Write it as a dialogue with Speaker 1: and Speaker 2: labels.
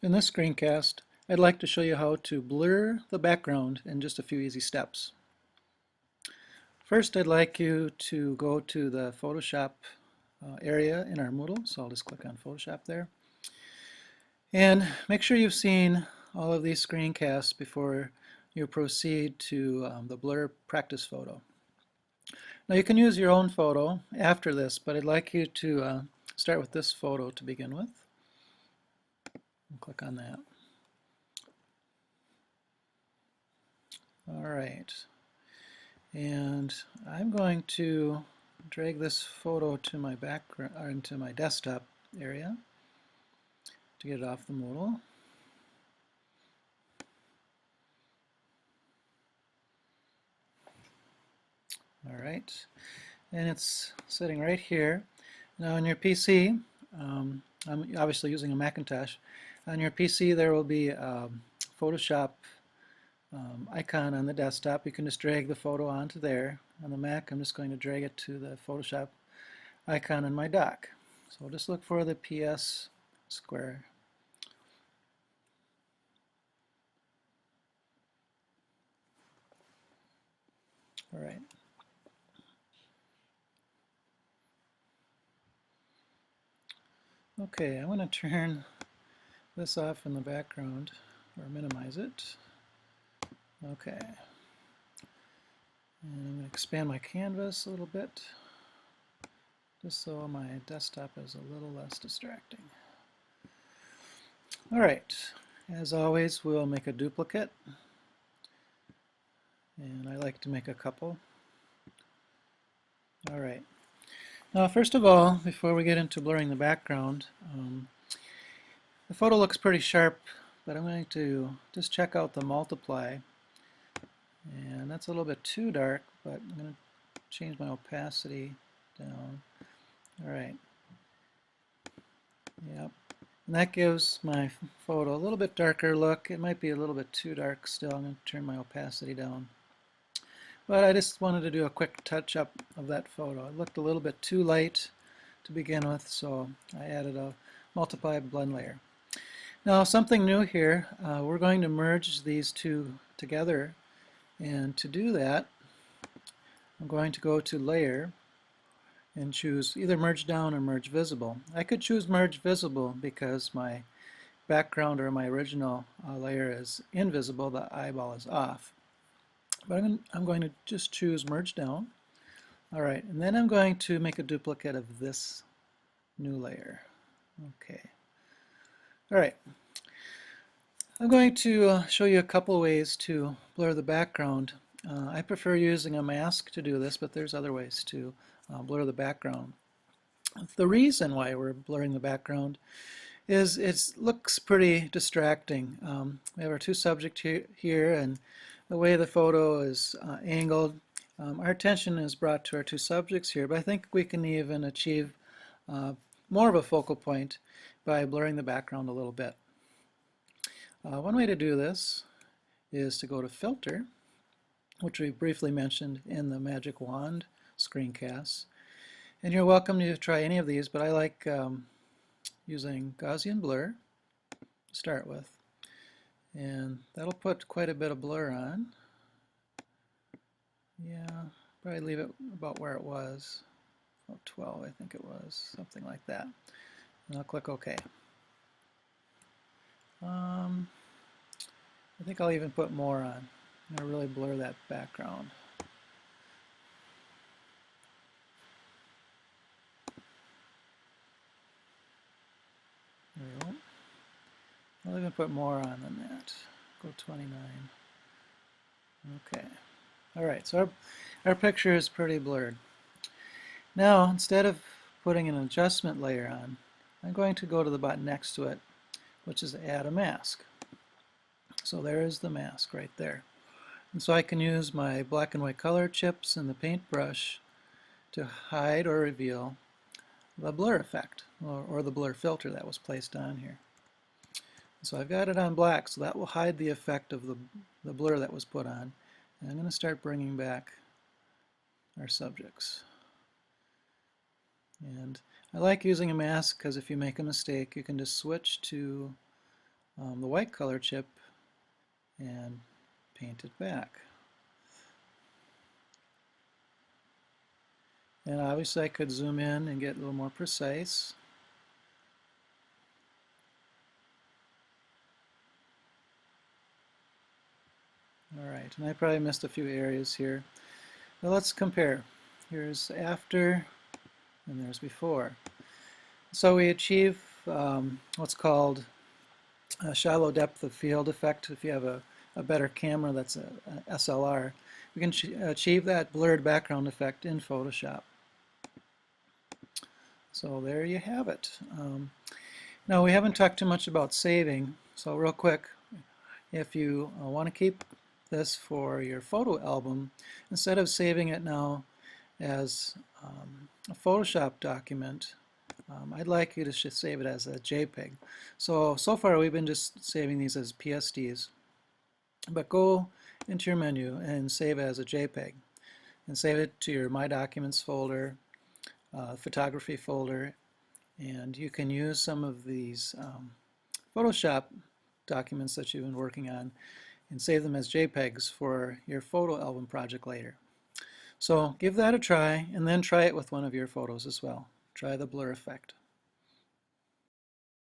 Speaker 1: In this screencast, I'd like to show you how to blur the background in just a few easy steps. First, I'd like you to go to the Photoshop area in our Moodle, so I'll just click on Photoshop there. And make sure you've seen all of these screencasts before you proceed to the blur practice photo. Now you can use your own photo after this, but I'd like you to start with this photo to begin with. And click on that. All right, and I'm going to drag this photo to my background, into my desktop area to get it off the Moodle. All right, and it's sitting right here. Now on your PC, I'm obviously using a Macintosh. On your PC there will be a Photoshop icon on the desktop. You can just drag the photo onto there. On the Mac, I'm just going to drag it to the Photoshop icon in my dock. So we'll just look for the PS square. All right. Okay, I'm going to turn this off in the background or minimize it. Okay. And I'm going to expand my canvas a little bit just so my desktop is a little less distracting. All right, as always, we'll make a duplicate, and I like to make a couple. All right. Now, first of all, before we get into blurring the background, the photo looks pretty sharp, but I'm going to just check out the multiply, and that's a little bit too dark, but I'm going to change my opacity down. All right. Yep. And that gives my photo a little bit darker look. It might be a little bit too dark still. I'm going to turn my opacity down. But I just wanted to do a quick touch-up of that photo. It looked a little bit too light to begin with, so I added a multiply blend layer. Now, something new here, we're going to merge these two together, and to do that, I'm going to go to Layer and choose either Merge Down or Merge Visible. I could choose Merge Visible because my background or my original layer is invisible, the eyeball is off. But I'm going to just choose Merge Down. All right, and then I'm going to make a duplicate of this new layer. Okay. All right. I'm going to show you a couple ways to blur the background. I prefer using a mask to do this, but there's other ways to blur the background. The reason why we're blurring the background is it looks pretty distracting. We have our two subjects here, and the way the photo is angled, our attention is brought to our two subjects here, but I think we can even achieve more of a focal point by blurring the background a little bit. One way to do this is to go to Filter, which we briefly mentioned in the Magic Wand screencast. And you're welcome to try any of these, but I like using Gaussian blur to start with. And that'll put quite a bit of blur on. Yeah, probably leave it about where it was. About 12, I think it was, something like that. And I'll click OK. I think I'll even put more on. I'm going to really blur that background. There we go. I'll even put more on than that. Go 29. Okay. All right, so our picture is pretty blurred. Now, instead of putting an adjustment layer on, I'm going to go to the button next to it, which is Add a Mask. So there is the mask right there. And so I can use my black and white color chips and the paintbrush to hide or reveal the blur effect, or the blur filter that was placed on here. So I've got it on black, so that will hide the effect of the blur that was put on. And I'm going to start bringing back our subjects. And I like using a mask because if you make a mistake, you can just switch to the white color chip and paint it back. And obviously I could zoom in and get a little more precise. Alright, and I probably missed a few areas here. Now let's compare. Here's after and there's before. So we achieve what's called a shallow depth of field effect. If you have a better camera that's a SLR, we can achieve that blurred background effect in Photoshop. So there you have it. Now we haven't talked too much about saving, so real quick, if you want to keep this for your photo album, instead of saving it now as a Photoshop document, I'd like you to just save it as a JPEG. So far we've been just saving these as PSDs, but go into your menu and save it as a JPEG, and save it to your My Documents folder, photography folder, and you can use some of these Photoshop documents that you've been working on and save them as JPEGs for your photo album project later. So give that a try, and then try it with one of your photos as well. Try the blur effect.